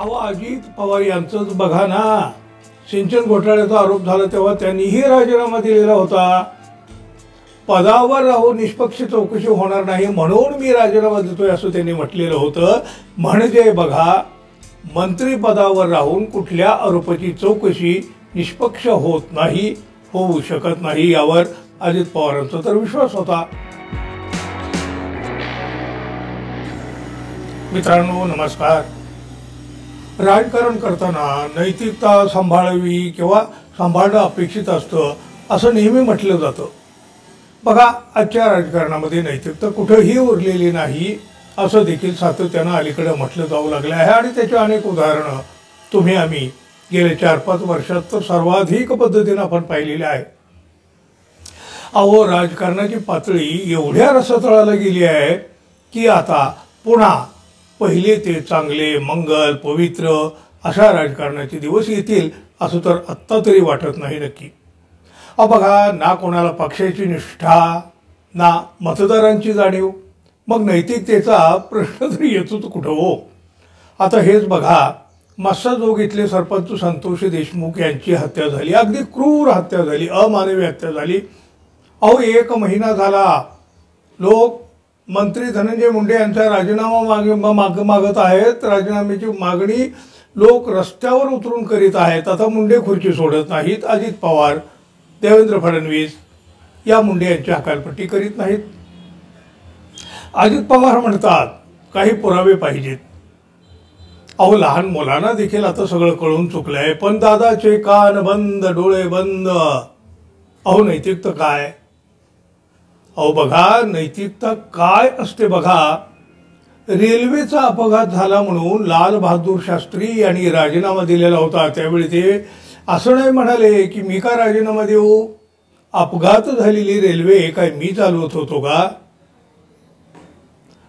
अहो अजित पवार यांचंच बघा ना, सिंचन घोटाळ्याचा आरोप झाला तेव्हा त्यांनीही राजीनामा दिलेला होता। पदावर राहून निष्पक्ष चौकशी होणार नाही म्हणून मी राजीनामा देतोय असं त्यांनी म्हटलेलं होतं। म्हणजे बघा, मंत्री पदावर राहून कुठल्या आरोपाची चौकशी निष्पक्ष होत नाही, होऊ शकत नाही, यावर अजित पवारांचा तर विश्वास होता। मित्रांनो नमस्कार। राजकारण करताना नैतिकता सांभाळावी किंवा सांभाळणं अपेक्षित असतं असं नेहमी म्हटलं जातं। बघा, आजच्या राजकारणामध्ये नैतिकता कुठेही उरलेली नाही असं देखील सातत्यानं अलीकडे म्हटलं जाऊ लागलं आहे आणि त्याची अनेक उदाहरणं तुम्ही आम्ही गेल्या 4-5 वर्षात तर सर्वाधिक पद्धतीने आपण पाहिलेली आहे। अहो, राजकारणाची पातळी एवढ्या रसातळाला गेली आहे की आता पुन्हा पहिले ते चांगले, मंगल, पवित्र अशा राजकारणाचे दिवस येतील असं तर आत्ता तरी वाटत नाही नक्की। बघा, ना कोणाला पक्षाची निष्ठा ना मतदारांची जाणीव, मग नैतिकतेचा प्रश्न तरी येतो कुठं हो। आता हेच बघा, मस्साजोग इथले सरपंच संतोष देशमुख यांची हत्या झाली, अगदी क्रूर हत्या झाली, अमानवी हत्या झाली। अहो, 1 महिना झाला लोक मंत्री धनंजय मुंडे यांचा राजीनामा मागत आहेत। राजीनाम्याची मागणी लोक रस्त्यावर उतरून करीत आहेत। आता मुंडे खुर्ची सोडत नाहीत। अजित पवार, देवेंद्र फडणवीस या मुंडे यांची हकालपट्टी करीत नाहीत। अजित पवार म्हणतात काही पुरावे पाहिजेत। अहो, लहान मुलांना देखील आता सगळं कळून चुकलंय, पण दादाचे कान बंद, डोळे बंद। अहो, नैतिकता काय? अहो बघा, नैतिकता काय असते बघा। रेल्वेचा अपघात झाला म्हणून लाल बहादूर शास्त्री यांनी राजीनामा दिलेला होता। त्यावेळी ते असं नाही म्हणाले की मी का राजीनामा देऊ, अपघात झालेली रेल्वे काय मी चालवत होतो का?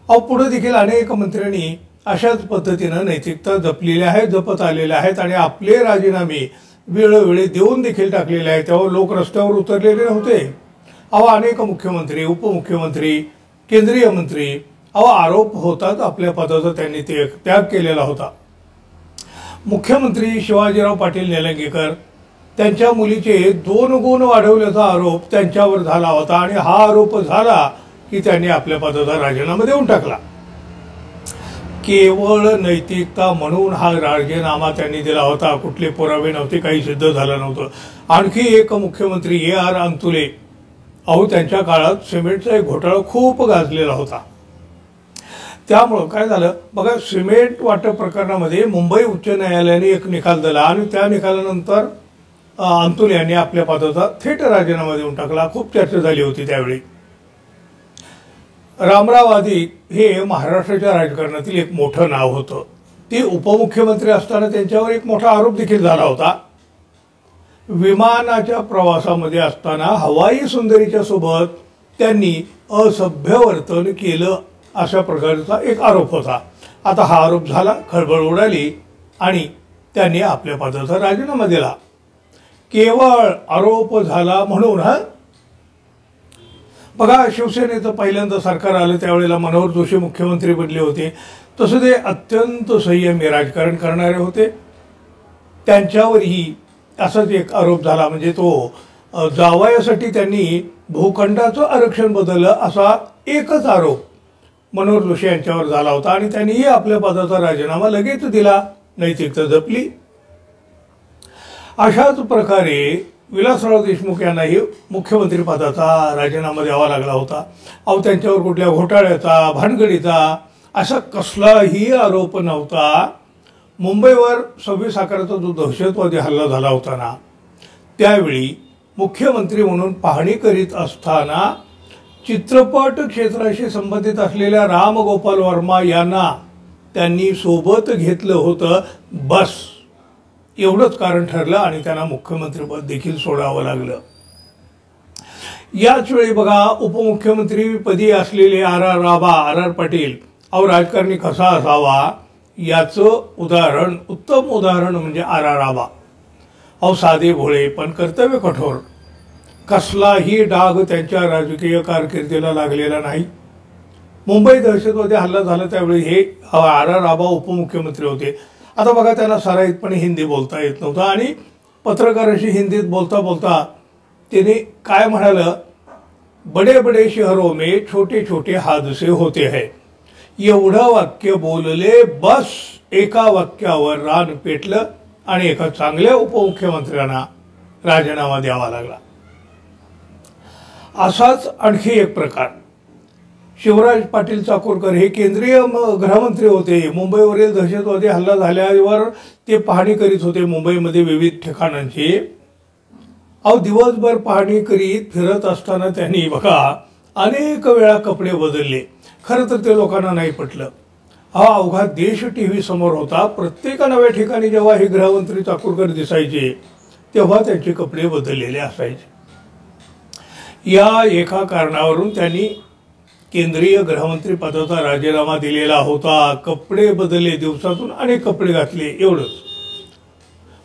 अहो, पुढे देखील अनेक मंत्र्यांनी अशाच पद्धतीनं नैतिकता जपलेल्या आहेत, जपत आलेल्या आहेत आणि आपले राजीनामे वेळोवेळी देऊन देखील टाकलेले आहेत। तेव्हा लोक रस्त्यावर उतरलेले नव्हते। अहो, अनेक मुख्यमंत्री, उपमुख्यमंत्री, केंद्रीय मंत्री, अहो आरोप होतात आपल्या पदाचा त्यांनी त्याग केलेला होता। मुख्यमंत्री शिवाजीराव पाटील निलंगेकर त्यांच्या मुलीचे 2 गुण वाढवल्याचा आरोप त्यांच्यावर झाला होता आणि हा आरोप झाला की त्यांनी आपल्या पदाचा राजीनामा देऊन टाकला। केवळ नैतिकता म्हणून हा राजीनामा त्यांनी दिला होता। कुठले पुरावे नव्हते, काही सिद्ध झालं नव्हतं। आणखी एक मुख्यमंत्री A.R. अंतुले, अहो त्यांच्या काळात सिमेंटचा एक घोटाळा खूप गाजलेला होता। त्यामुळं काय झालं बघा, सिमेंट वाटप प्रकरणामध्ये मुंबई उच्च न्यायालयाने एक निकाल दिला आणि त्या निकालानंतर अंतुले यांनी आपल्या पदाचा थेट राजीनामा देऊन टाकला। खूप चर्चा झाली होती त्यावेळी। रामराव आदिक हे महाराष्ट्राच्या राजकारणातील एक मोठं नाव होतं। ते उपमुख्यमंत्री असताना त्यांच्यावर एक मोठा आरोप देखील झाला होता। विमानाच्या प्रवासामध्ये असताना हवाई सुंदरीच्या सोबत त्यांनी असभ्य वर्तन केलं अशा प्रकारचा एक आरोप होता। आता हा आरोप झाला, खळबळ उडाली आणि त्यांनी आपल्या पदाचा राजीनामा दिला। केवळ आरोप झाला म्हणून बघा, शिवसेनेचं पहिल्यांदा सरकार आलं त्यावेळेला मनोहर जोशी मुख्यमंत्री बनले होते। तसं ते अत्यंत संयमी राजकारण करणारे होते। त्यांच्यावरही असाच एक आरोप झाला, म्हणजे तो जावयासाठी त्यांनी भूखंडाचं आरक्षण बदललं असा एकच आरोप मनोहर जोशी यांच्यावर झाला होता आणि त्यांनीही आपल्या पदाचा राजीनामा लगेच दिला, नैतिकता जपली। अशाच प्रकारे विलासराव देशमुख यांनाही मुख्यमंत्री पदाचा राजीनामा द्यावा लागला होता। अहो, त्यांच्यावर कुठल्या घोटाळ्याचा, भानगडीचा असा कसलाही आरोप नव्हता। मुंबईवर 26 अकराचा जो दहशतवादी हल्ला झाला होता ना, त्यावेळी मुख्यमंत्री म्हणून पाहणी करीत असताना चित्रपट क्षेत्राशी संबंधित असलेल्या राम गोपाल वर्मा यांना त्यांनी सोबत घेतलं होतं, बस एवढंच कारण ठरलं आणि त्यांना मुख्यमंत्रीपद देखील सोडावं लागलं। याच वेळी बघा, उपमुख्यमंत्रीपदी असलेले R.R. पाटील, अहो राजकारणी कसा असावा याचं उदाहरण, उत्तम उदाहरण म्हणजे R.R. अहो साधे भोळे पण कर्तव्य कठोर, कसलाही डाग त्यांच्या राजकीय कारकिर्दीला लागलेला नाही। मुंबई दहशतवादी हल्ला झाला त्यावेळी हे R.R. उपमुख्यमंत्री होते आता बघा, त्यांना सराईतपणे हिंदी बोलता येत नव्हतं आणि पत्रकाराशी हिंदीत बोलता बोलता त्याने काय म्हणालं, बडे बडे शहरों में छोटे छोटे हादसे होते हैं, एवढं वाक्य बोलले, बस एका वाक्यावर रान पेटलं आणि एका चांगल्या उपमुख्यमंत्र्यांना राजीनामा द्यावा लागला. असाच आणखी एक प्रकार, शिवराज पाटील चाकूरकर हे केंद्रीय गृहमंत्री होते. मुंबईवरील दहशतवादी हल्ला झाल्यावर ते पाहणी करीत होते मुंबईमध्ये विविध ठिकाणांची. दिवसभर पाहणी करीत फिरत असताना त्यांनी बघा अनेक वेळा कपडे बदलले. खरं तर ते लोकांना नाही पटलं. अवघा देश टीव्ही समोर होता. प्रत्येक नव्या ठिकाणी जेव्हा हे गृहमंत्री चाकूरकर दिसायचे तेव्हा त्यांचे कपडे बदललेले असायचे. या एका कारणावरून त्यांनी केंद्रीय गृहमंत्री पदाचा राजीनामा दिलेला होता. कपडे बदलले, दिवसातून अनेक कपडे घातले, एवढंच.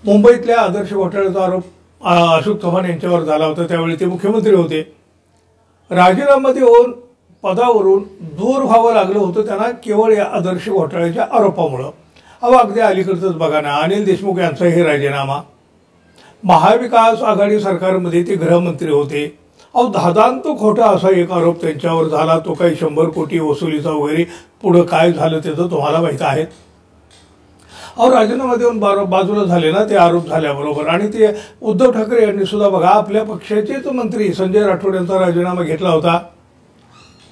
मुंबईतल्या आदर्श घोटाळ्याचा आरोप अशोक चव्हाण यांच्यावर झाला होता. त्यावेळी ते मुख्यमंत्री होते. राजीनामा देऊन पदावरून दूर व्हावं लागलं होतं त्यांना केवळ या आदर्श घोटाळ्याच्या आरोपामुळं. अगदी अलीकडचंच बघा ना, अनिल देशमुख यांचा हे राजीनामा. महाविकास आघाडी सरकारमध्ये ते गृहमंत्री होते. धादांत खोटा असा एक आरोप त्यांच्यावर झाला. तो काही 100 कोटी वसुलीचा वगैरे. पुढं काय झालं त्याचं तुम्हाला माहित आहे. राजीनामा देऊन बाजूला झाले ना ते आरोप झाल्याबरोबर. आणि ते उद्धव ठाकरे यांनी सुद्धा बघा आपल्या पक्षाचेच मंत्री संजय राठोड यांचा राजीनामा घेतला होता.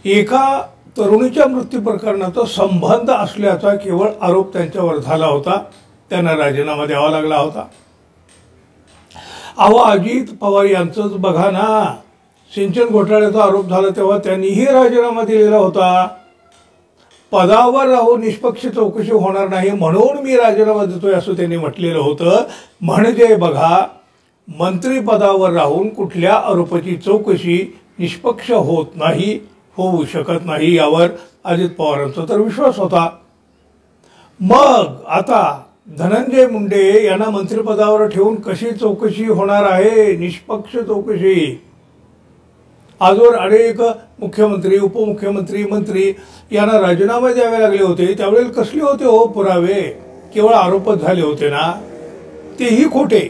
एका तरुणीच्या मृत्यू प्रकरणाचा संबंध असल्याचा केवळ आरोप त्यांच्यावर झाला होता. त्यांना राजीनामा द्यावा लागला होता. अजित पवार यांचंच बघा ना, सिंचन घोटाळ्याचा आरोप झाला तेव्हा त्यांनीही राजीनामा दिलेला होता. पदावर राहून निष्पक्ष चौकशी होणार नाही म्हणून मी राजीनामा देतोय असं त्यांनी म्हटलेलं होतं. म्हणजे बघा, मंत्रिपदावर राहून कुठल्या आरोपाची चौकशी निष्पक्ष होत नाही, होऊ शकत नाही, यावर अजित पवारांचा तर विश्वास होता. मग आता धनंजय मुंडे यांना मंत्रिपदावर ठेवून कशी चौकशी होणार आहे, निष्पक्ष चौकशी? आजवर अनेक मुख्यमंत्री, उपमुख्यमंत्री, मंत्री यांना राजीनामे द्यावे लागले होते. त्यावेळेला कसले होते हो पुरावे? केवळ आरोपच झाले होते ना, तेही खोटे.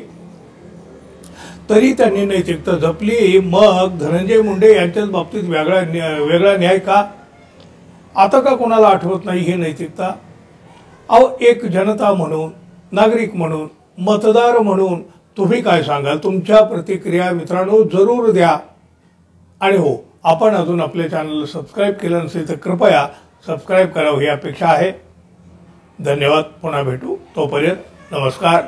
तरी त्यांनी नैतिकता जपली. मग धनंजय मुंडे यांच्याच बाबतीत वेगळा न्याय का? आता का कोणाला आठवत नाही ही नैतिकता? एक जनता म्हणून, नागरिक म्हणून, मतदार म्हणून तुम्ही काय सांगाल? तुमच्या प्रतिक्रिया मित्रांनो जरूर द्या. आणि हो, आपण अजून आपल्या चॅनलला सबस्क्राईब केलं नसेल तर कृपया सबस्क्राईब करावं ही अपेक्षा आहे. धन्यवाद. पुन्हा भेटू. तोपर्यंत नमस्कार.